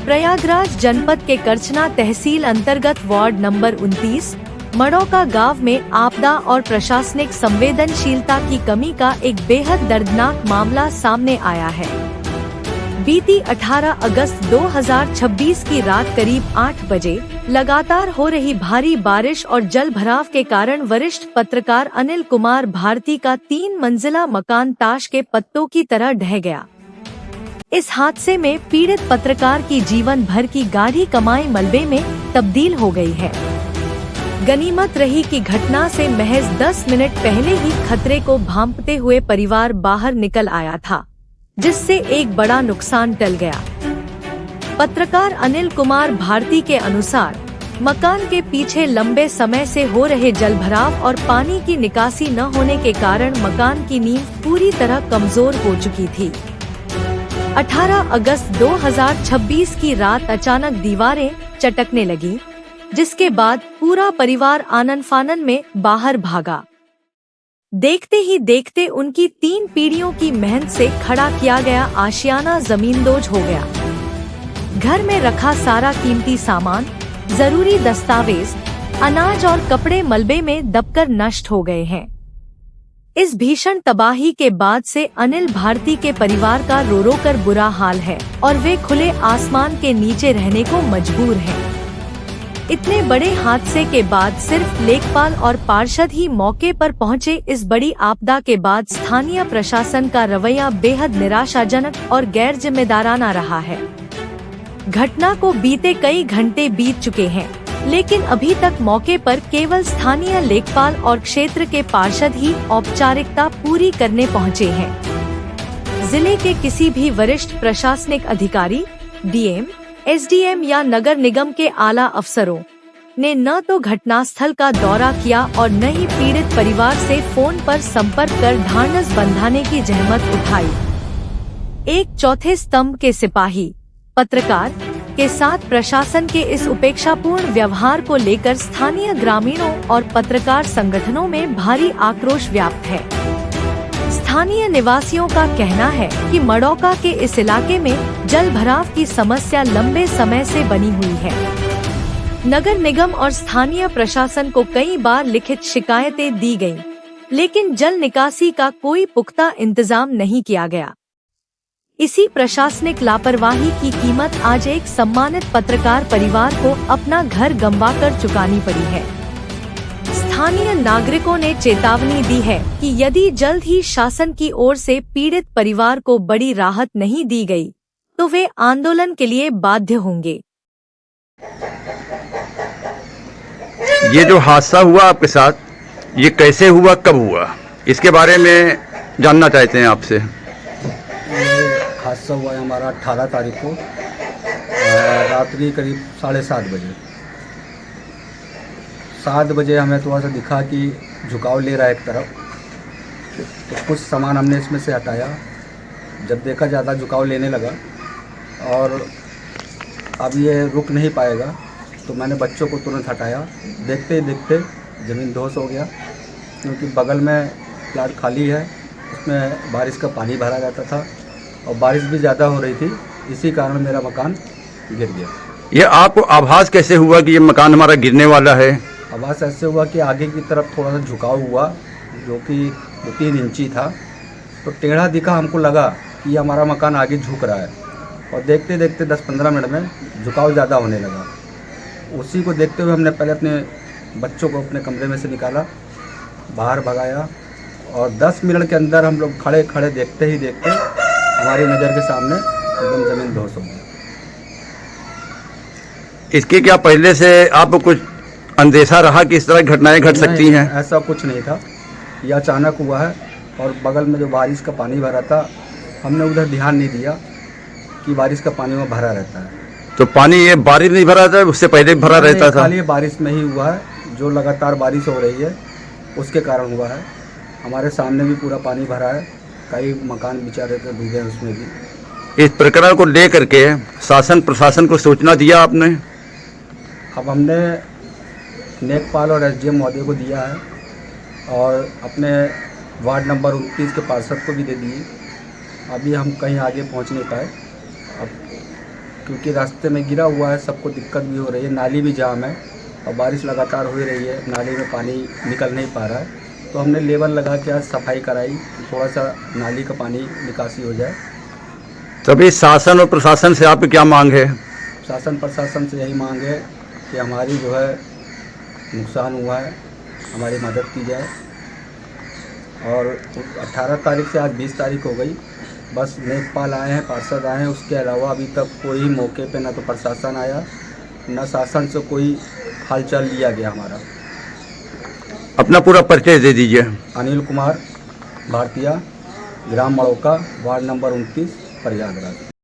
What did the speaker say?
प्रयागराज जनपद के करछना तहसील अंतर्गत वार्ड नंबर 29 मड़ौका गांव में आपदा और प्रशासनिक संवेदनशीलता की कमी का एक बेहद दर्दनाक मामला सामने आया है। बीती 18 अगस्त 2026 की रात करीब 8 बजे लगातार हो रही भारी बारिश और जल भराव के कारण वरिष्ठ पत्रकार अनिल कुमार भारती का 3 मंजिला मकान ताश के पत्तों की तरह ढह गया। इस हादसे में पीड़ित पत्रकार की जीवन भर की गाढ़ी कमाई मलबे में तब्दील हो गई है। गनीमत रही कि घटना से महज 10 मिनट पहले ही खतरे को भांपते हुए परिवार बाहर निकल आया था, जिससे एक बड़ा नुकसान टल गया। पत्रकार अनिल कुमार भारती के अनुसार मकान के पीछे लंबे समय से हो रहे जलभराव और पानी की निकासी न होने के कारण मकान की नींव पूरी तरह कमजोर हो चुकी थी। 18 अगस्त 2026 की रात अचानक दीवारें चटकने लगी, जिसके बाद पूरा परिवार आनन फानन में बाहर भागा। देखते ही देखते उनकी 3 पीढ़ियों की मेहनत से खड़ा किया गया आशियाना जमींदोज हो गया। घर में रखा सारा कीमती सामान, जरूरी दस्तावेज, अनाज और कपड़े मलबे में दबकर नष्ट हो गए हैं। इस भीषण तबाही के बाद से अनिल भारती के परिवार का रो रो कर बुरा हाल है और वे खुले आसमान के नीचे रहने को मजबूर हैं। इतने बड़े हादसे के बाद सिर्फ लेखपाल और पार्षद ही मौके पर पहुंचे। इस बड़ी आपदा के बाद स्थानीय प्रशासन का रवैया बेहद निराशाजनक और गैर जिम्मेदाराना रहा है। घटना को बीते कई घंटे बीत चुके हैं, लेकिन अभी तक मौके पर केवल स्थानीय लेखपाल और क्षेत्र के पार्षद ही औपचारिकता पूरी करने पहुंचे हैं। जिले के किसी भी वरिष्ठ प्रशासनिक अधिकारी, डीएम, एसडीएम या नगर निगम के आला अफसरों ने न तो घटनास्थल का दौरा किया और न ही पीड़ित परिवार से फोन पर संपर्क कर ढांढस बंधाने की जहमत उठाई। एक चौथे स्तंभ के सिपाही पत्रकार के साथ प्रशासन के इस उपेक्षापूर्ण व्यवहार को लेकर स्थानीय ग्रामीणों और पत्रकार संगठनों में भारी आक्रोश व्याप्त है। स्थानीय निवासियों का कहना है कि मड़ौका के इस इलाके में जल भराव की समस्या लंबे समय से बनी हुई है। नगर निगम और स्थानीय प्रशासन को कई बार लिखित शिकायतें दी गईं, लेकिन जल निकासी का कोई पुख्ता इंतजाम नहीं किया गया। इसी प्रशासनिक लापरवाही की कीमत आज एक सम्मानित पत्रकार परिवार को अपना घर गंवाकर चुकानी पड़ी है। स्थानीय नागरिकों ने चेतावनी दी है कि यदि जल्द ही शासन की ओर से पीड़ित परिवार को बड़ी राहत नहीं दी गई, तो वे आंदोलन के लिए बाध्य होंगे। ये जो हादसा हुआ आपके साथ, ये कैसे हुआ, कब हुआ, इसके बारे में जानना चाहते हैं आपसे। हादसा हुआ है हमारा 18 तारीख को रात्रि करीब 7:30 बजे। 7 बजे हमें थोड़ा सा दिखा कि झुकाव ले रहा है एक तरफ, तो कुछ सामान हमने इसमें से हटाया। जब देखा ज़्यादा झुकाव लेने लगा और अब ये रुक नहीं पाएगा, तो मैंने बच्चों को तुरंत हटाया। देखते ही देखते ज़मीन ध्वस्त हो गया, क्योंकि बगल में प्लाट खाली है, उसमें बारिश का पानी भरा रहता था और बारिश भी ज़्यादा हो रही थी, इसी कारण मेरा मकान गिर गया। ये आपको आभास कैसे हुआ कि ये मकान हमारा गिरने वाला है? आभास ऐसे हुआ कि आगे की तरफ थोड़ा सा झुकाव हुआ, जो कि 2-3 इंची था, तो टेढ़ा दिखा। हमको लगा कि ये हमारा मकान आगे झुक रहा है, और देखते देखते 10-15 मिनट में झुकाव ज़्यादा होने लगा। उसी को देखते हुए हमने पहले अपने बच्चों को अपने कमरे में से निकाला, बाहर भगाया, और 10 मिनट के अंदर हम लोग खड़े खड़े देखते ही देखते हमारी नज़र के सामने एकदम ज़मीन ध्वस्त हो गई। इसके क्या पहले से आपको कुछ अंदेशा रहा कि इस तरह की घटनाएं घट सकती हैं? ऐसा कुछ नहीं था, यह अचानक हुआ है। और बगल में जो बारिश का पानी भरा था, हमने उधर ध्यान नहीं दिया कि बारिश का पानी वहाँ भरा रहता है। तो पानी ये बारिश नहीं भरा था, उससे पहले भरा रहता था? खाली बारिश में ही हुआ है, जो लगातार बारिश हो रही है उसके कारण हुआ है। हमारे सामने भी पूरा पानी भरा है, कई मकान बेचारे के डूबे हैं उसमें भी। इस प्रकरण को लेकर के शासन प्रशासन को सूचना दिया आपने? अब हमने लेखपाल और एसडीएम महोदय को दिया है, और अपने वार्ड नंबर 29 के पार्षद को भी दे दिए। अभी हम कहीं आगे पहुंच नहीं पाए। अब क्योंकि रास्ते में गिरा हुआ है, सबको दिक्कत भी हो रही है, नाली भी जाम है और बारिश लगातार हो रही है, नाली में पानी निकल नहीं पा रहा है। तो हमने लेबर लगा के आज सफाई कराई, थोड़ा सा नाली का पानी निकासी हो जाए। तभी शासन और प्रशासन से आपकी क्या मांग है? शासन प्रशासन से यही मांग है कि हमारी जो है नुकसान हुआ है, हमारी मदद की जाए। और 18 तारीख से आज 20 तारीख हो गई, बस लेखपाल आए हैं, पार्षद आए हैं, उसके अलावा अभी तक कोई मौके पे ना तो प्रशासन आया, न शासन से कोई हालचाल लिया गया हमारा। अपना पूरा परिचय दे दीजिए। अनिल कुमार भारतीय, ग्राम मड़ौका, वार्ड नंबर 29, प्रयागराज।